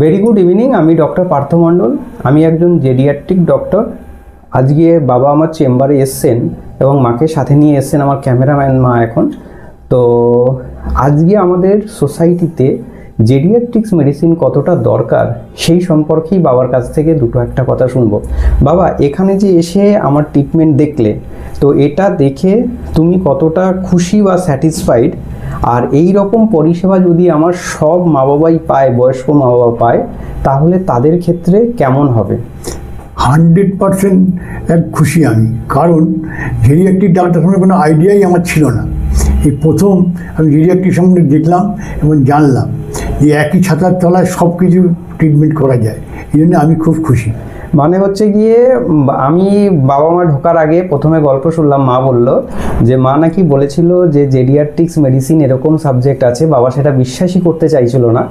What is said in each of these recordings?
Very good evening. আমি doctor Partha মণ্ডল। আমি একজন জেডিয়াট্রিক ডক্টর। আজকে বাবা আমার চেম্বারে এসছেন এবং মাকে সাথে নিয়ে এসছেন, আমার ক্যামেরাম্যান মা এখন। তো আজকে আমাদের সোসাইটিতে জেডিয়াট্রিক্স মেডিসিন কতটা দরকার সেই সম্পর্কেই বাবার কাছ থেকে দুটো একটা কথা শুনবো। বাবা, এখানে যে এসে আমার ট্রিটমেন্ট দেখলে, তো এটা দেখে তুমি কতটা খুশি বা স্যাটিসফাইড? আর এই রকম পরিষেবা যদি আমার সব মা বাবাই পায়, বয়স্ক মা বাবা পায়, তাহলে তাদের ক্ষেত্রে কেমন হবে? 100% এক খুশি আমি। কারণ জেডিয়াট্রিক ডাক্তার সম্বন্ধে কোনো আইডিয়াই আমার ছিল না। এই প্রথম আমি জেডিয়াট্রিক সম্বন্ধে দেখলাম এবং জানলাম যে একই ছাতার তলায় সব কিছু ট্রিটমেন্ট করা যায়। এই জন্য আমি খুব খুশি। মানে হচ্ছে গিয়ে আমি বাবা মা ঢোকার আগে প্রথমে গল্প শুনলাম, মা বলল যে মা নাকি বলেছিল যে জেডিয়াট্রিক্স মেডিসিন এরকম সাবজেক্ট আছে। বাবা সেটা বিশ্বাসই করতে চাইছিল না,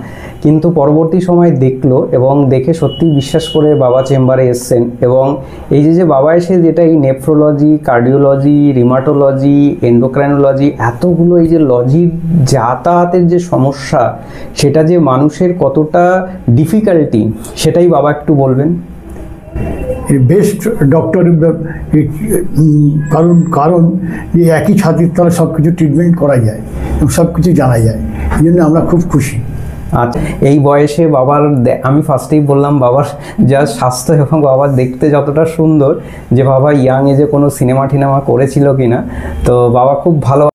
কিন্তু পরবর্তী সময় দেখলো এবং দেখে সত্যিই বিশ্বাস করে বাবা চেম্বারে এসছেন। এবং এই যে বাবা এসে যেটা এই নেফ্রোলজি, কার্ডিওলজি, রিমাটোলজি, এন্ডোক্রাইনোলজি, এতগুলো এই যে লজির যাতায়াতের যে সমস্যা, সেটা যে মানুষের কতটা ডিফিকাল্টি, সেটাই বাবা একটু বলবেন। বেস্ট ডক্টর, কারণ যে একই ছাতির তলা সব কিছু ট্রিটমেন্ট করা যায় এবং সব কিছু জানা যায়। এই জন্য আমরা খুব খুশি। আচ্ছা, এই বয়সে বাবার, আমি ফার্স্টেই বললাম বাবার যা স্বাস্থ্য এবং বাবার দেখতে যতটা সুন্দর, যে বাবা ইয়াং এজে কোনো সিনেমা টিনেমা করেছিল কিনা, তো বাবা খুব ভালো।